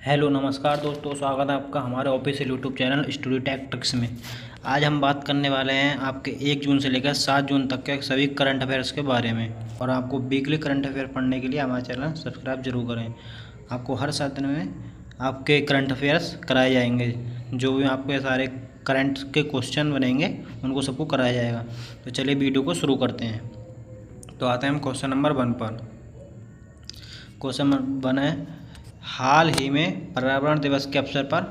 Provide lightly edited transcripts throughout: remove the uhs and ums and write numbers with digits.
Hello नमस्कार दोस्तों, स्वागत है आपका हमारे official YouTube channel Study Tech Tricks में। आज हम बात करने वाले हैं आपके 1 जून से लेकर 7 जून तक के सभी करंट अफेयर्स के बारे में। और आपको वीकली करंट अफेयर पढ़ने के लिए हमारा चैनल सब्सक्राइब जरूर करें। आपको हर 7 दिन में आपके करंट अफेयर्स कराए जाएंगे। जो भी आपके सारे करंट के क्वेश्चन बनेंगे उनको सबको कराया जाएगा। तो चलिए वीडियो को शुरू करते हैं। तो आते हैं हम क्वेश्चन नंबर 1 पर। क्वेश्चन नंबर 1 है, हाल ही में पर्यावरण दिवस के अवसर पर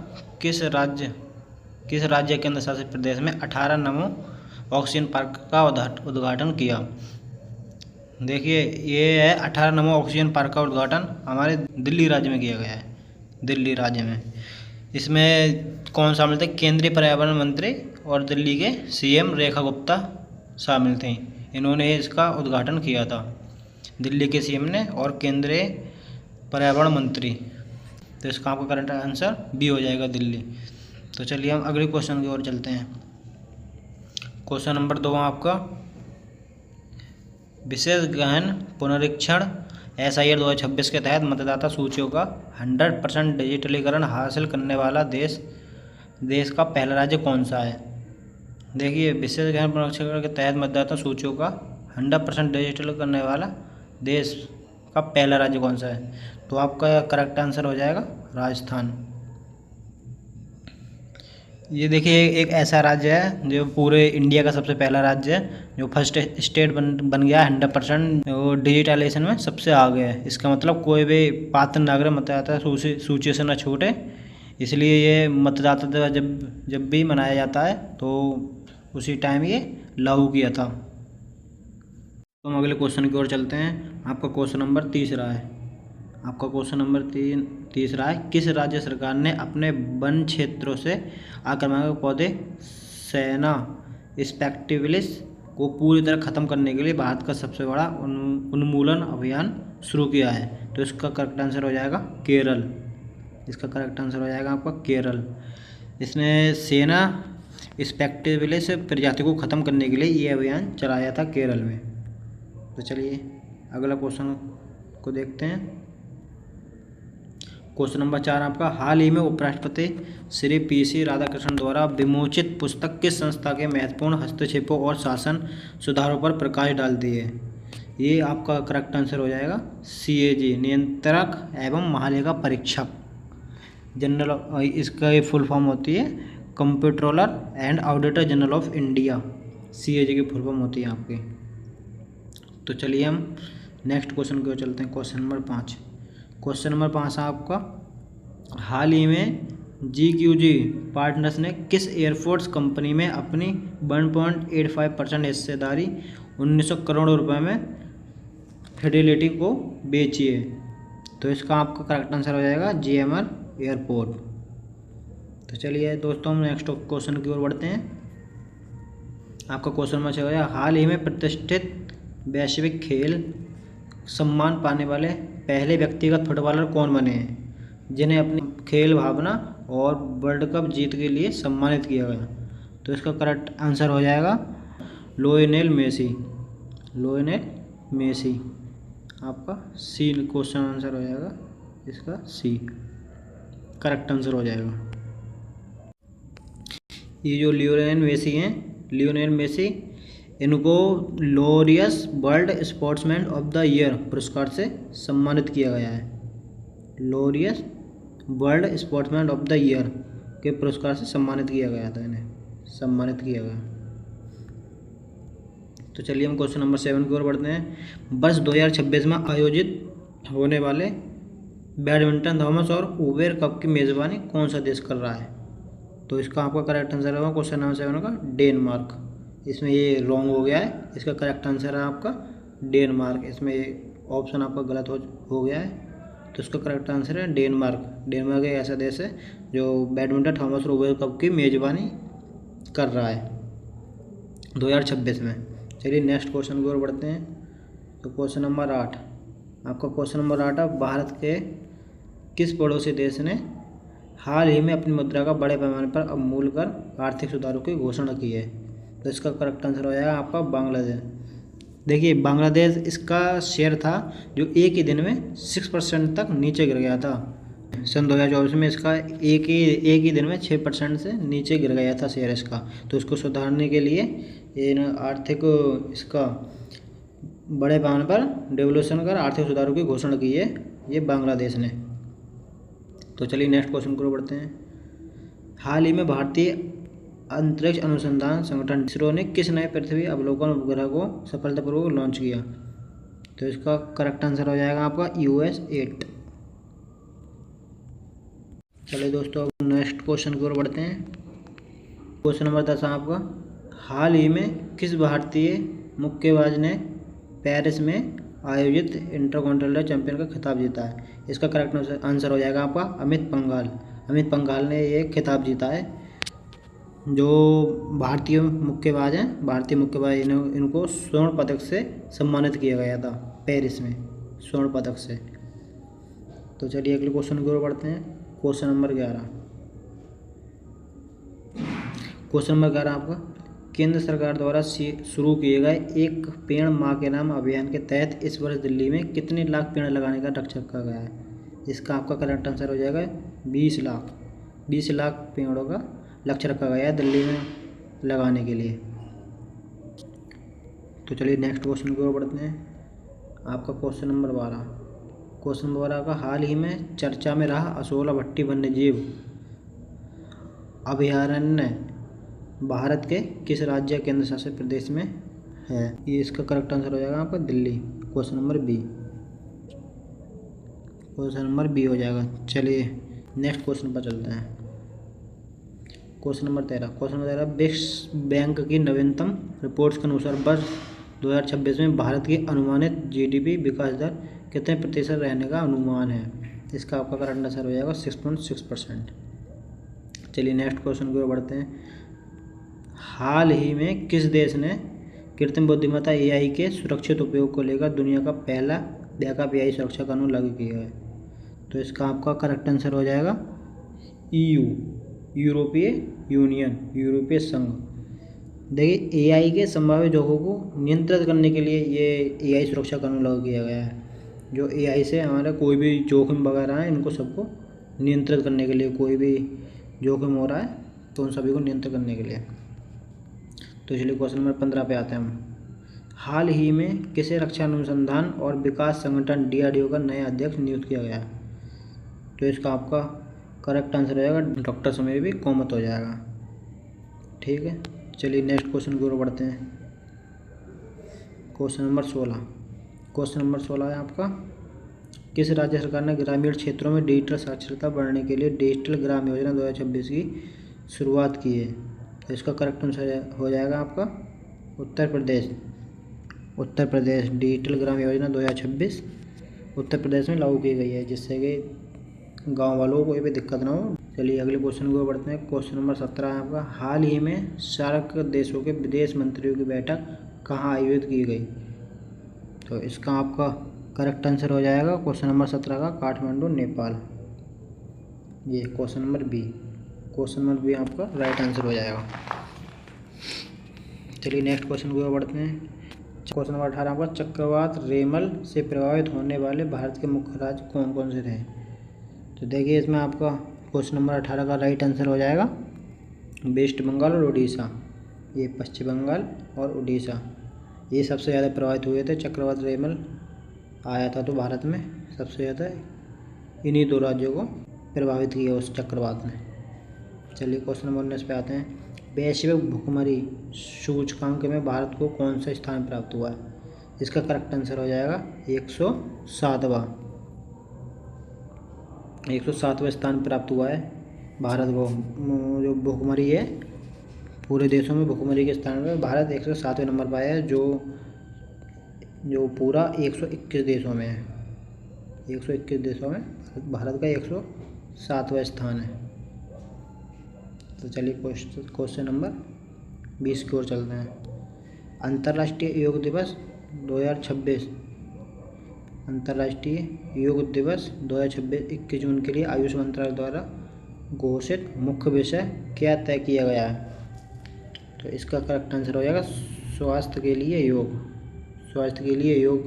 किस राज्य केंद्र शासित प्रदेश में 18 नमो ऑक्सीजन पार्क का उद्घाटन किया। देखिए, ये है 18 नमो ऑक्सीजन पार्क का उद्घाटन हमारे दिल्ली राज्य में किया गया है। दिल्ली राज्य में इसमें कौन शामिल थे? केंद्रीय पर्यावरण मंत्री और दिल्ली के सीएम रेखा गुप्ता शामिल थी। इन्होंने इसका उद्घाटन किया था, दिल्ली के सीएम ने और केंद्रीय पर्यावरण मंत्री। तो इसका आपका करंट आंसर बी हो जाएगा, दिल्ली। तो चलिए हम अगले क्वेश्चन की ओर चलते हैं। क्वेश्चन नंबर 2 आपका, विशेष गहन पुनरीक्षण SIR 2026 के तहत मतदाता सूचियों का 100% डिजिटलीकरण हासिल करने वाला देश का पहला राज्य कौन सा है? देखिए, विशेष गहन पुनरीक्षण के तहत मतदाता सूचियों का 100% डिजिटल करने वाला देश का पहला राज्य कौन सा है? तो आपका करेक्ट आंसर हो जाएगा राजस्थान। ये देखिए, एक ऐसा राज्य है जो पूरे इंडिया का सबसे पहला राज्य है, जो फर्स्ट स्टेट बन गया है 100% डिजिटलाइजेशन में सबसे आगे है। इसका मतलब कोई भी पात्र नागरिक मतदाता सूची से न छूटे, इसलिए ये मतदाता दिवस जब भी मनाया जाता है तो उसी टाइम ये लागू किया था। तो हम अगले क्वेश्चन की ओर चलते हैं। आपका क्वेश्चन नंबर 3 है, किस राज्य सरकार ने अपने वन क्षेत्रों से आक्रामक पौधे सेना स्पेक्टिवलिस को पूरी तरह खत्म करने के लिए भारत का सबसे बड़ा उन्मूलन अभियान शुरू किया है? तो इसका करेक्ट आंसर हो जाएगा केरल। इसका करेक्ट आंसर हो जाएगा आपका केरल। इसने सेना स्पेक्टिवलिस प्रजाति को ख़त्म करने के लिए ये अभियान चलाया था केरल में। तो चलिए अगला क्वेश्चन को देखते हैं। क्वेश्चन नंबर 4 आपका, हाल ही में उपराष्ट्रपति श्री PC राधाकृष्णन द्वारा विमोचित पुस्तक किस संस्था के महत्वपूर्ण हस्तक्षेपों और शासन सुधारों पर प्रकाश डालती है? ये आपका करेक्ट आंसर हो जाएगा CAG, नियंत्रक एवं महालेखा परीक्षक जनरल। इसका फुल फॉर्म होती है comptroller and auditor general of India. CAG की फुल फॉर्म होती है आपकी। तो चलिए हम नेक्स्ट क्वेश्चन की ओर चलते हैं। क्वेश्चन नंबर 5 है आपका, हाल ही में GQG पार्टनर्स ने किस एयरफोर्स कंपनी में अपनी 1.85% हिस्सेदारी 1900 करोड़ रुपए में फिडेलिटी को बेची है? तो इसका आपका करेक्ट आंसर हो जाएगा GMR एयरपोर्ट। तो चलिए दोस्तों हम नेक्स्ट क्वेश्चन की ओर बढ़ते हैं। आपका क्वेश्चन नंबर 6 है, हाल ही में प्रतिष्ठित वैश्विक खेल सम्मान पाने वाले पहले व्यक्तिगत फुटबॉलर कौन बने हैं, जिन्हें अपनी खेल भावना और वर्ल्ड कप जीत के लिए सम्मानित किया गया? तो इसका करेक्ट आंसर हो जाएगा लियोनेल मेसी। आपका सी क्वेश्चन आंसर हो जाएगा, इसका C करेक्ट आंसर हो जाएगा। ये जो लियोनेल मेसी इनको Laureus world sportsman of the year पुरस्कार से सम्मानित किया गया है। Laureus world sportsman of the year के पुरस्कार से सम्मानित किया गया था, इन्हें सम्मानित किया गया। तो चलिए हम क्वेश्चन नंबर 7 की ओर बढ़ते हैं। वर्ष 2026 में आयोजित होने वाले बैडमिंटन थॉमस और उबेर कप की मेज़बानी कौन सा देश कर रहा है? तो इसका आपका करेक्ट आंसर होगा क्वेश्चन नंबर 7 का डेनमार्क। इसमें ये रॉन्ग हो गया है, इसका करेक्ट आंसर है आपका डेनमार्क। इसमें ऑप्शन आपका गलत हो गया है, तो इसका करेक्ट आंसर है डेनमार्क। डेनमार्क एक ऐसा देश है जो बैडमिंटन थॉमस उबेर कप की मेज़बानी कर रहा है 2026 में। चलिए नेक्स्ट क्वेश्चन की ओर बढ़ते हैं। तो क्वेश्चन नंबर 8 आपका क्वेश्चन नंबर 8 है, भारत के किस पड़ोसी देश ने हाल ही में अपनी मुद्रा का बड़े पैमाने पर अवमूल्यन आर्थिक सुधारों की घोषणा की है? तो इसका करेक्ट आंसर हो जाएगा आपका बांग्लादेश। देखिए, बांग्लादेश इसका शेयर था जो एक ही दिन में 6% तक नीचे गिर गया था। सन 2024 में इसका एक ही दिन में 6% से नीचे गिर गया था शेयर इसका। तो इसको सुधारने के लिए इन आर्थिक इसका बड़े पैमाने पर डेवलूशन कर आर्थिक सुधारों की घोषणा की है ये बांग्लादेश ने। तो चलिए नेक्स्ट क्वेश्चन की ओर बढ़ते हैं। हाल ही में भारतीय अंतरिक्ष अनुसंधान संगठन इसरो ने किस नए पृथ्वी अवलोकन उपग्रह को सफलतापूर्वक लॉन्च किया? तो इसका करेक्ट आंसर हो जाएगा आपका US-8। चलिए दोस्तों अब नेक्स्ट क्वेश्चन की ओर बढ़ते हैं। क्वेश्चन नंबर 10 आपका, हाल ही में किस भारतीय मुक्केबाज ने पेरिस में आयोजित इंटरकॉन्टिनेंटल चैंपियन का खिताब जीता है? इसका करेक्ट आंसर हो जाएगा आपका अमित पंघाल। अमित पंघाल ने ये खिताब जीता है। जो भारतीय मुक्केबाज हैं, भारतीय मुक्केबाज इनको स्वर्ण पदक से सम्मानित किया गया था पेरिस में, स्वर्ण पदक से। तो चलिए अगले क्वेश्चन की ओर बढ़ते हैं। Question number 11। क्वेश्चन नंबर 11 आपका, केंद्र सरकार द्वारा शुरू किए गए एक पेड़ माँ के नाम अभियान के तहत इस वर्ष दिल्ली में कितने लाख पेड़ लगाने का लक्ष्य रखा गया है? इसका आपका करेक्ट आंसर हो जाएगा 20 लाख। 20 लाख पेड़ों का लक्ष्य रखा गया है दिल्ली में लगाने के लिए। तो चलिए नेक्स्ट क्वेश्चन की ओर बढ़ते हैं। आपका क्वेश्चन नंबर 12। क्वेश्चन नंबर 12 का, हाल ही में चर्चा में रहा असोला भट्टी वन्यजीव अभयारण्य भारत के किस राज्य केंद्र शासित प्रदेश में है? ये इसका करेक्ट आंसर हो जाएगा आपका Delhi. Question number B. Question number B हो जाएगा। चलिए नेक्स्ट क्वेश्चन पर चलते हैं। Question number 13। क्वेश्चन नंबर 13, विश्व बैंक की नवीनतम रिपोर्ट्स के अनुसार वर्ष 2026 में भारत की अनुमानित GDP विकास दर कितने प्रतिशत रहने का अनुमान है? इसका आपका करेक्ट आंसर हो जाएगा 6.6%। चलिए नेक्स्ट क्वेश्चन की ओर बढ़ते हैं। हाल ही में किस देश ने कृत्रिम बुद्धिमत्ता AI के सुरक्षित उपयोग को लेकर दुनिया का पहला बैकअप AI सुरक्षा कानून लागू किया है? तो इसका आपका करेक्ट आंसर हो जाएगा EU, यूरोपीय यूनियन, यूरोपीय संघ। देखिए AI के संभावित जोखों को नियंत्रित करने के लिए ये AI सुरक्षा कानून लागू किया गया है। जो AI से हमारा कोई भी जोखिम वगैरह है इनको सबको नियंत्रित करने के लिए, कोई भी जोखिम हो रहा है तो उन सभी को नियंत्रित करने के लिए। तो चलिए क्वेश्चन नंबर 15 पे आते हैं हम। हाल ही में किसे रक्षा अनुसंधान और विकास संगठन DRDO का नया अध्यक्ष नियुक्त किया गया? तो इसका आपका करेक्ट आंसर हो जाएगा डॉक्टर समीर भी कोमत हो जाएगा। ठीक है, चलिए नेक्स्ट क्वेश्चन की ओर बढ़ते हैं। Question number 16। क्वेश्चन नंबर 16 है आपका, किस राज्य सरकार ने ग्रामीण क्षेत्रों में डिजिटल साक्षरता बढ़ाने के लिए डिजिटल ग्राम योजना 2026 की शुरुआत की है? तो इसका करेक्ट आंसर हो जाएगा आपका उत्तर प्रदेश। उत्तर प्रदेश डिजिटल ग्राम योजना 2026 उत्तर प्रदेश में लागू की गई है, जिससे कि गांव वालों को कोई भी दिक्कत ना हो। चलिए अगले क्वेश्चन को बढ़ते हैं। क्वेश्चन नंबर 17 है आपका, हाल ही में सार्क देशों के विदेश मंत्रियों की बैठक कहाँ आयोजित की गई? तो इसका आपका करेक्ट आंसर हो जाएगा क्वेश्चन नंबर 17 का काठमांडू, नेपाल। ये question number B. Question number B आपका राइट आंसर हो जाएगा। चलिए नेक्स्ट क्वेश्चन को बढ़ते हैं। क्वेश्चन नंबर 18 आपका, चक्रवात रेमल से प्रभावित होने वाले भारत के मुख्य राज्य कौन कौन से थे? तो देखिए इसमें आपका क्वेश्चन नंबर 18 का राइट आंसर हो जाएगा वेस्ट बंगाल और उड़ीसा। ये पश्चिम बंगाल और उड़ीसा ये सबसे ज़्यादा प्रभावित हुए थे। चक्रवात रेमल आया था तो भारत में सबसे ज़्यादा इन्हीं दो राज्यों को प्रभावित किया उस चक्रवात ने। चलिए क्वेश्चन नंबर 19 पे आते हैं। वैश्विक भुखमरी सूचकांक में भारत को कौन सा स्थान प्राप्त हुआ है? इसका करेक्ट आंसर हो जाएगा 107वां। 107वां स्थान प्राप्त हुआ है भारत को। जो भुखमरी है पूरे देशों में भुखमरी के स्थान में भारत 107वें नंबर पर आया है, जो पूरा 121 देशों में है। 121 देशों में भारत का 107वां स्थान है। तो चलिए क्वेश्चन नंबर 20 की ओर चलते हैं। अंतर्राष्ट्रीय योग दिवस 2026 अंतर्राष्ट्रीय योग दिवस 2026 21 जून के लिए आयुष मंत्रालय द्वारा घोषित मुख्य विषय क्या तय किया गया है? तो इसका करेक्ट आंसर हो जाएगा स्वास्थ्य के लिए योग। स्वास्थ्य के लिए योग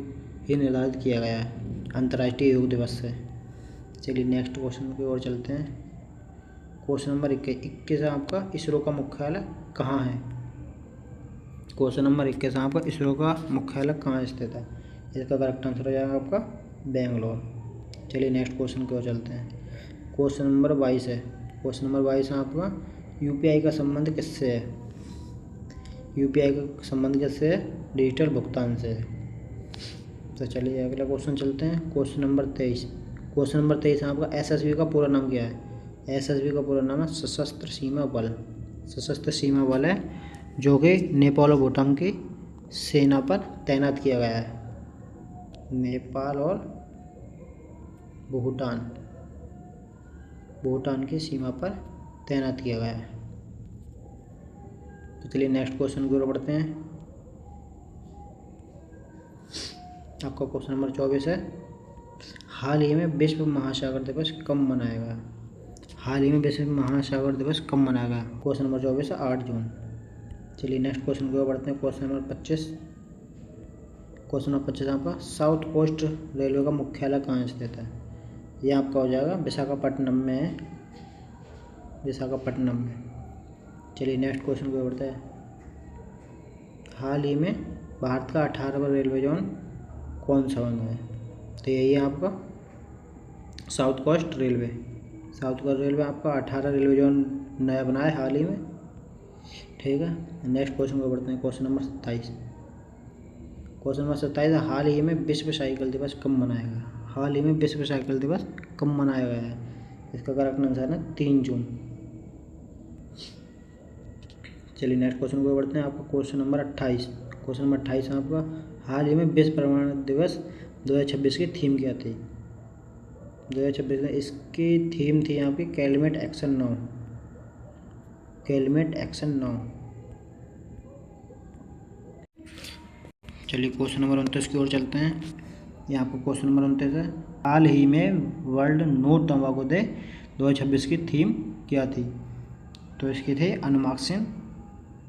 ही निर्धारित किया गया है अंतर्राष्ट्रीय योग दिवस से। चलिए नेक्स्ट क्वेश्चन की ओर चलते हैं। क्वेश्चन नंबर 21 है आपका, इसरो का मुख्यालय कहाँ है? क्वेश्चन नंबर 21 है आपका, इसरो का मुख्यालय कहाँ स्थित है? इसका करेक्ट आंसर हो जाएगा आपका बेंगलोर। चलिए नेक्स्ट क्वेश्चन की ओर चलते हैं। क्वेश्चन नंबर 22 है। क्वेश्चन नंबर 22 है आपका, यूपीआई का संबंध किससे है? यूपीआई का संबंध किससे है? डिजिटल भुगतान से है। तो चलिए अगला क्वेश्चन चलते हैं। Question number 23। क्वेश्चन नंबर 23 है आपका, एसएसबी का पूरा नाम क्या है? एसएसबी का पूरा नाम है सशस्त्र सीमा बल। सशस्त्र सीमा बल है जो कि नेपाल और भूटान की सेना पर तैनात किया गया है। नेपाल और भूटान की सीमा पर तैनात किया गया है। तो चलिए नेक्स्ट क्वेश्चन की ओर बढ़ते हैं। आपका क्वेश्चन नंबर 24 है, हाल ही में विश्व महासागर दिवस कब मनाया गया? हाल ही में विश्व महासागर दिवस कब मनाया गया? क्वेश्चन नंबर 24 है 8 जून। चलिए नेक्स्ट क्वेश्चन की ओर बढ़ते हैं। Question number 25। क्वेश्चन नंबर 25 आपका, साउथ कोस्ट रेलवे का मुख्यालय कहाँ स्थित है? ये आपका हो जाएगा विशाखापट्टनम में है, विशाखापट्टनम में। चलिए नेक्स्ट क्वेश्चन की ओर बढ़ते हैं। हाल ही में भारत का 18वां रेलवे जोन कौन सा बना है? तो यही है आपका South Coast Railway. South Coast Railway आपका 18 रेलवे जोन नया बना है हाल ही में। ठीक है, नेक्स्ट क्वेश्चन को बढ़ते हैं। Question number 27। क्वेश्चन नंबर 27 है, हाल ही में विश्व साइकिल दिवस कब मनाया गया? हाल ही में विश्व साइकिल दिवस कब मनाया गया है? इसका करेक्ट आंसर है ना 3 जून। चलिए नेक्स्ट क्वेश्चन को बढ़ते हैं। आपका क्वेश्चन नंबर 28। क्वेश्चन नंबर 28 है आपका, हाल ही में विश्व पर्यावरण दिवस 2026 की थीम क्या थी? 2026 में इसकी थीम थी आपकी climate action now. Climate action now. चलिए क्वेश्चन नंबर 29 की ओर चलते हैं। यहाँ पर क्वेश्चन नंबर 29 है, हाल ही में वर्ल्ड नो तंबाकू डे 2026 की थीम क्या थी? तो इसकी थी unmasking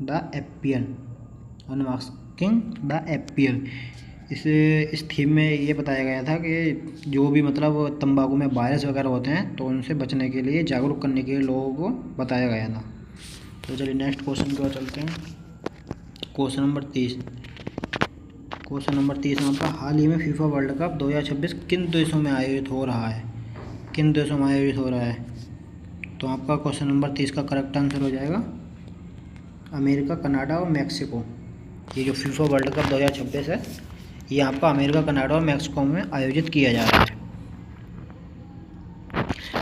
the appeal. Unmasking the appeal. इस थीम में ये बताया गया था कि जो भी मतलब तंबाकू में वायरस वगैरह होते हैं तो उनसे बचने के लिए, जागरूक करने के लिए लोगों को बताया गया था। तो चलिए नेक्स्ट क्वेश्चन की ओर चलते हैं। Question number 30। क्वेश्चन नंबर 30 में आपका, हाल ही में फीफा वर्ल्ड कप 2026 किन देशों में आयोजित हो रहा है? किन देशों में आयोजित हो रहा है? तो आपका क्वेश्चन नंबर 30 का करेक्ट आंसर हो जाएगा अमेरिका, कनाडा और मैक्सिको। ये जो फीफा वर्ल्ड कप 2026 है ये आपका अमेरिका, कनाडा और मैक्सिको में आयोजित किया जा रहा है,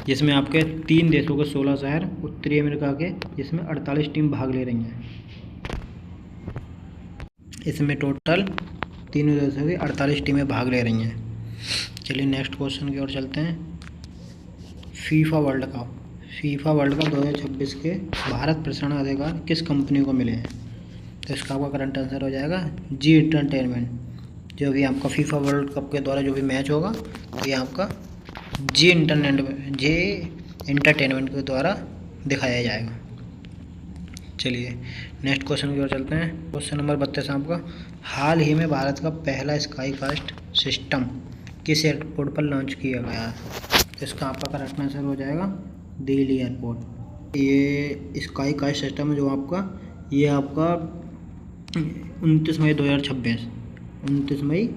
जिसमें आपके 3 देशों के 16 शहर, उत्तरी अमेरिका के जिसमें 48 टीम भाग ले रही हैं। इसमें टोटल 3 देशों की 48 टीमें भाग ले रही हैं। चलिए नेक्स्ट क्वेश्चन की ओर चलते हैं। फीफा वर्ल्ड कप 2026 के भारत प्रसारण अधिकार किस कंपनी को मिले हैं? तो इसका आपका करंट आंसर हो जाएगा जी एंटरटेनमेंट। जो भी आपका फीफा वर्ल्ड कप के द्वारा जो भी मैच होगा तो ये आपका जी एंटरटेनमेंट के द्वारा दिखाया जाएगा। चलिए नेक्स्ट क्वेश्चन की ओर चलते हैं। क्वेश्चन नंबर 32 आपका, हाल ही में भारत का पहला स्काई कास्ट सिस्टम किस एयरपोर्ट पर लॉन्च किया गया है? तो इसका आपका करेक्ट आंसर हो जाएगा दिल्ली एयरपोर्ट। ये स्काई कास्ट सिस्टम है जो आपका, ये आपका 29 मई 2026 में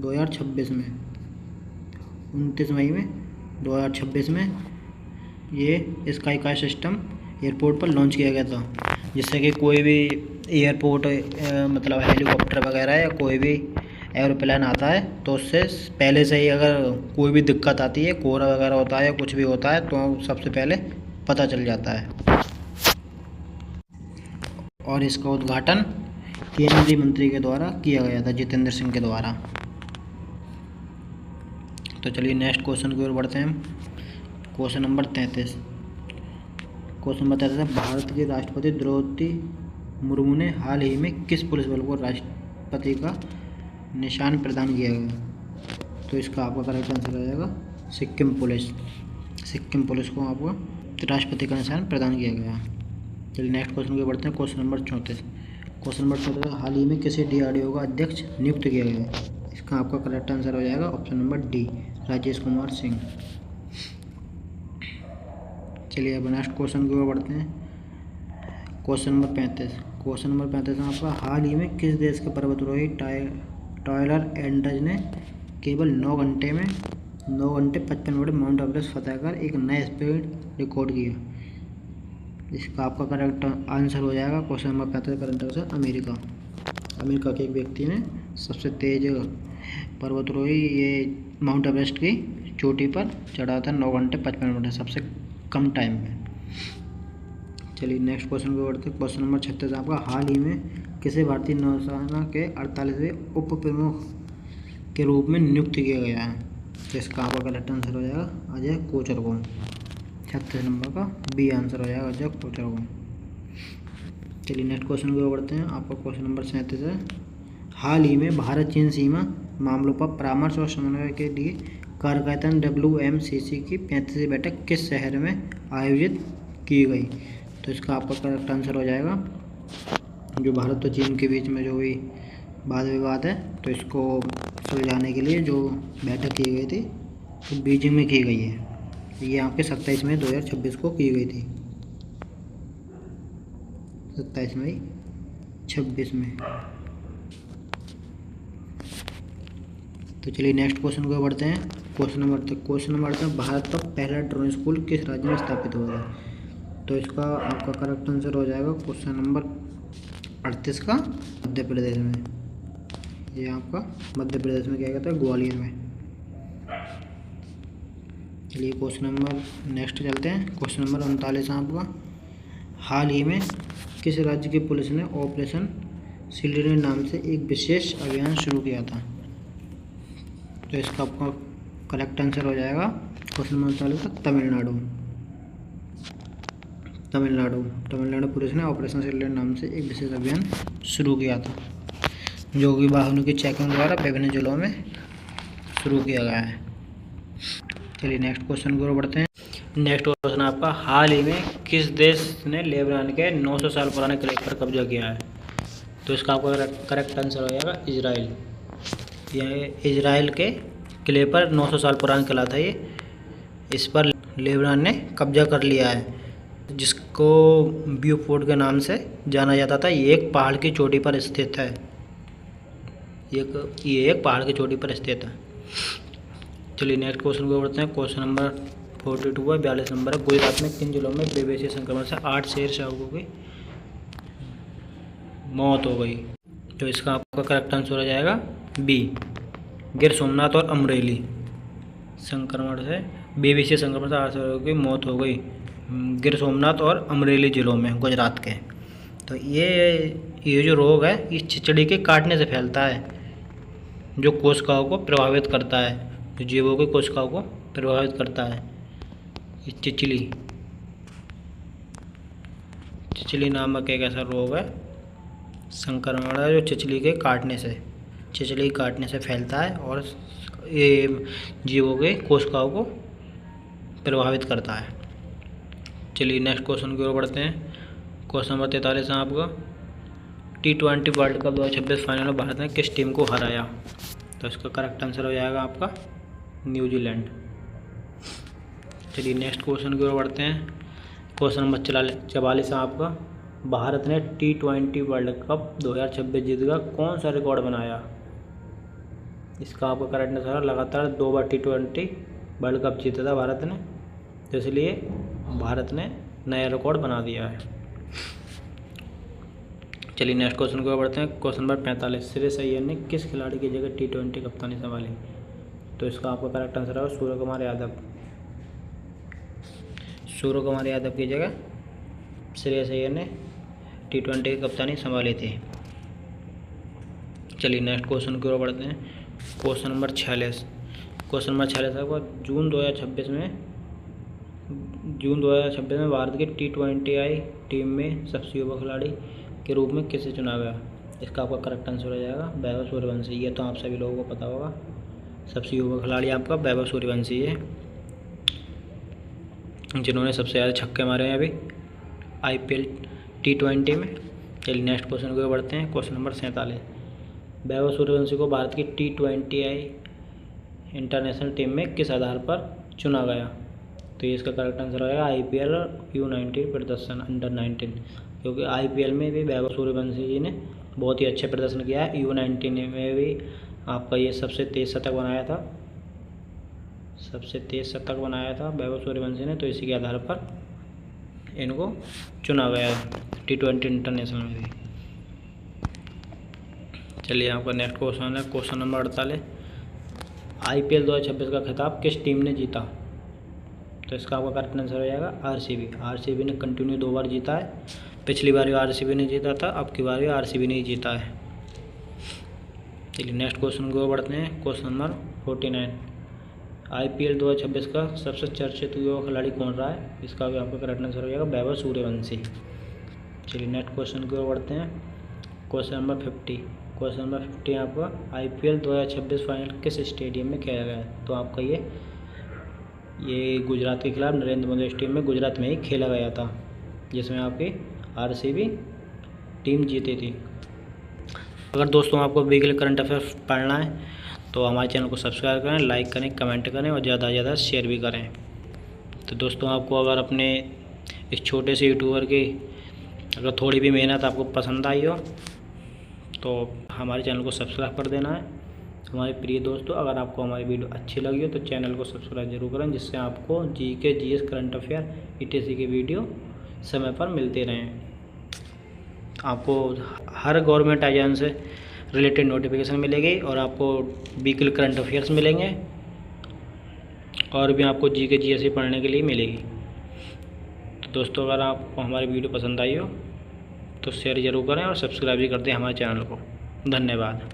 2026 में ये स्काई कास्ट सिस्टम एयरपोर्ट पर लॉन्च किया गया था, जिससे कि कोई भी एयरपोर्ट मतलब हेलीकॉप्टर वगैरह या कोई भी एरोप्लेन आता है तो उससे पहले से ही अगर कोई भी दिक्कत आती है, कोहरा वगैरह होता है या कुछ भी होता है तो सबसे पहले पता चल जाता है। और इसका उद्घाटन केंद्रीय मंत्री के द्वारा किया गया था, जितेंद्र सिंह के द्वारा। तो चलिए नेक्स्ट क्वेश्चन की ओर बढ़ते हैं। Question number 33। क्वेश्चन नंबर 33 है, भारत की राष्ट्रपति द्रौपदी मुर्मू ने हाल ही में किस पुलिस बल को राष्ट्रपति का निशान प्रदान किया गया? तो इसका आपका करेक्ट आंसर आ जाएगा सिक्किम पुलिस। सिक्किम पुलिस को आपका राष्ट्रपति का निशान प्रदान किया गया। चलिए नेक्स्ट क्वेश्चन की बढ़ते हैं। Question number 34। क्वेश्चन नंबर 34, हाल ही में किसी DRDO का अध्यक्ष नियुक्त किया गया है? इसका आपका करेक्ट आंसर हो जाएगा option number D, Rajesh Kumar Singh. चलिए अब नेक्स्ट क्वेश्चन की ओर बढ़ते हैं। Question number 35। क्वेश्चन नंबर 35 में आपका हाल ही में किस देश के पर्वतारोही टायलर एंडर्स ने केवल 9 घंटे 55 मिनट माउंट एवरेस्ट फतह कर एक नया स्पीड रिकॉर्ड किया? इसका आपका करेक्ट आंसर हो जाएगा question number 35 current answer America के एक व्यक्ति ने सबसे तेज पर्वतारोही ये माउंट एवरेस्ट की चोटी पर चढ़ा था 9 घंटे 55 मिनट सबसे कम टाइम में। चलिए नेक्स्ट क्वेश्चन को बढ़ते हैं। क्वेश्चन नंबर 36 आपका हाल ही में किसे भारतीय नौसेना के 48वें उप प्रमुख के रूप में नियुक्त किया गया है? तो इसका आपका करेक्ट आंसर हो जाएगा अजय कोचरगोम। 36 नंबर का बी आंसर हो जाएगा अजय कोचरगोम। चलिए नेक्स्ट क्वेश्चन को बढ़ते हैं। आपका क्वेश्चन नंबर 37 है हाल ही में भारत चीन सीमा मामलों पर परामर्श और समन्वय के लिए कार्यकारिता WMCC की 35वीं बैठक किस शहर में आयोजित की गई? तो इसका आपका करेक्ट आंसर हो जाएगा जो भारत और चीन के बीच में जो भी वाद विवाद है तो इसको सुलझाने के लिए जो बैठक की गई थी तो बीजिंग में की गई है। ये आपके 27 मई 2026 को की गई थी। 27 मई 26 में। तो चलिए नेक्स्ट क्वेश्चन को बढ़ते हैं। क्वेश्चन नंबर भारत का पहला ड्रोन स्कूल किस राज्य में स्थापित हुआ था? तो इसका आपका करेक्ट आंसर हो जाएगा क्वेश्चन नंबर 38 का मध्य प्रदेश में। ये आपका मध्य प्रदेश में क्या कहता है ग्वालियर में। चलिए क्वेश्चन नंबर नेक्स्ट चलते हैं। क्वेश्चन नंबर 39 आपका हाल ही में किस राज्य की पुलिस ने ऑपरेशन सिल्ड्रेन नाम से एक विशेष अभियान शुरू किया था? तो इसका आपका करेक्ट आंसर हो जाएगा क्वेश्चन नंबर 39 का तमिलनाडु पुलिस ने ऑपरेशन सिल्ड्रेन नाम से एक विशेष अभियान शुरू किया था जो कि वाहनों की चेकिंग द्वारा विभिन्न जिलों में शुरू किया गया है। चलिए नेक्स्ट क्वेश्चन की ओर बढ़ते हैं। नेक्स्ट क्वेश्चन आपका हाल ही में किस देश ने लेबनान के 900 साल पुराने किले पर कब्जा किया है? तो इसका आपका करेक्ट आंसर हो जाएगा इजराइल। यह इजराइल के किले पर 900 साल पुराना किला था ये, इस पर लेबनान ने कब्जा कर लिया है जिसको व्यू फोर्ट के नाम से जाना जाता था। ये एक पहाड़ की चोटी पर स्थित है। ये एक पहाड़ की चोटी पर स्थित है। चलिए नेक्स्ट क्वेश्चन को बढ़ते हैं। क्वेश्चन नंबर 42 है 42 नंबर है गुजरात में किन जिलों में बेबेसिया संक्रमण से 8 शेर शावकों की मौत हो गई? तो इसका आपका करेक्ट आंसर हो जाएगा बी गिर सोमनाथ और अमरेली संक्रमण से बेबेसिया संक्रमण से 8 शेरों की मौत हो गई गिर सोमनाथ और अमरेली जिलों में गुजरात के। तो ये जो रोग है ये चिचड़ी के काटने से फैलता है जो कोशिकाओं को प्रभावित करता है, जो जीवों की कोशिकाओं को प्रभावित करता है। ये चिचली नामक एक ऐसा रोग है संक्रमण है जो चिचली काटने से फैलता है और ये जीवों के कोशिकाओं को प्रभावित करता है। चलिए नेक्स्ट क्वेश्चन की ओर बढ़ते हैं। क्वेश्चन नंबर 43 है आपका T20 वर्ल्ड कप 2026 फाइनल में भारत ने किस टीम को हराया? तो इसका करेक्ट आंसर हो जाएगा आपका न्यूजीलैंड। चलिए नेक्स्ट क्वेश्चन की ओर बढ़ते हैं। क्वेश्चन नंबर 44 है आपका भारत ने T20 वर्ल्ड कप 2026 जीतकर कौन सा रिकॉर्ड बनाया? इसका आपका करेक्ट आंसर है लगातार 2 बार T20 वर्ल्ड कप जीता था भारत ने, तो इसलिए भारत ने नया रिकॉर्ड बना दिया है। चलिए नेक्स्ट क्वेश्चन की ओर बढ़ते हैं। क्वेश्चन नंबर 45 श्रेयस अय्यर ने किस खिलाड़ी की जगह T20 कप्तानी संभाली? तो इसका आपका करेक्ट आंसर है सूर्य कुमार यादव की जगह श्रेयस अय्यर ने T20 की कप्तानी संभाली थी। चलिए नेक्स्ट क्वेश्चन की ओर बढ़ते हैं। क्वेश्चन नंबर 46 आपको जून 2026 में भारत की T20I टीम में सबसे युवा खिलाड़ी के रूप में किसे चुना गया? इसका आपका करेक्ट आंसर हो जाएगा वैभव सूर्यवंशी। ये तो आप सभी लोगों को पता होगा, सबसे युवा खिलाड़ी आपका वैभव सूर्यवंशी है जिन्होंने सबसे ज़्यादा छक्के मारे हैं अभी IPL T20 में। चलिए नेक्स्ट क्वेश्चन को बढ़ते हैं। क्वेश्चन नंबर 47 वैभव सूर्यवंशी को भारत की T20I इंटरनेशनल टीम में किस आधार पर चुना गया? तो ये इसका करेक्ट आंसर आएगा IPL U19 प्रदर्शन अंडर 19, क्योंकि IPL में भी वैभव सूर्यवंशी जी ने बहुत ही अच्छा प्रदर्शन किया है। U19 में भी आपका ये सबसे तेज़ शतक बनाया था वैभव सूर्यवंशी ने, तो इसी के आधार पर इनको चुना गया है T20 इंटरनेशनल में भी। चलिए आपका नेक्स्ट क्वेश्चन है क्वेश्चन नंबर 48। IPL 2026 का खिताब किस टीम ने जीता? तो इसका आपका करेक्ट आंसर हो जाएगा RCB ने कंटिन्यू 2 बार जीता है। पिछली बार भी RCB ने जीता था, अब की बार भी RCB ने जीता है। चलिए नेक्स्ट क्वेश्चन को बढ़ते हैं। Question number 49। IPL 2026 का सबसे चर्चित युवा खिलाड़ी कौन रहा है? इसका भी आपका करेक्ट आंसर हो जाएगा वैभव सूर्यवंशी। चलिए नेक्स्ट क्वेश्चन की ओर बढ़ते हैं। क्वेश्चन नंबर 50 आपका IPL 2026 फाइनल किस स्टेडियम में खेला गया है? तो आपका ये गुजरात के खिलाफ नरेंद्र मोदी स्टेडियम में गुजरात में ही खेला गया था, जिसमें आपकी RCB टीम जीती थी। अगर दोस्तों आपको वीकली करंट अफेयर्स पढ़ना है तो हमारे चैनल को सब्सक्राइब करें, लाइक करें, कमेंट करें और ज़्यादा से ज़्यादा शेयर भी करें। तो दोस्तों आपको अगर अपने इस छोटे से यूट्यूबर की अगर थोड़ी भी मेहनत आपको पसंद आई हो तो हमारे चैनल को सब्सक्राइब कर देना है। हमारे प्रिय दोस्तों, अगर आपको हमारी वीडियो अच्छी लगी हो तो चैनल को सब्सक्राइब जरूर करें, जिससे आपको GK GS current affair ETC की वीडियो समय पर मिलते रहें। आपको हर गवर्नमेंट एजेंसी से रिलेटेड नोटिफिकेशन मिलेगी और आपको वीकली करंट अफेयर्स मिलेंगे और भी आपको GK GS पढ़ने के लिए मिलेगी। तो दोस्तों अगर आपको हमारी वीडियो पसंद आई हो तो शेयर ज़रूर करें और सब्सक्राइब भी कर दें हमारे चैनल को। धन्यवाद।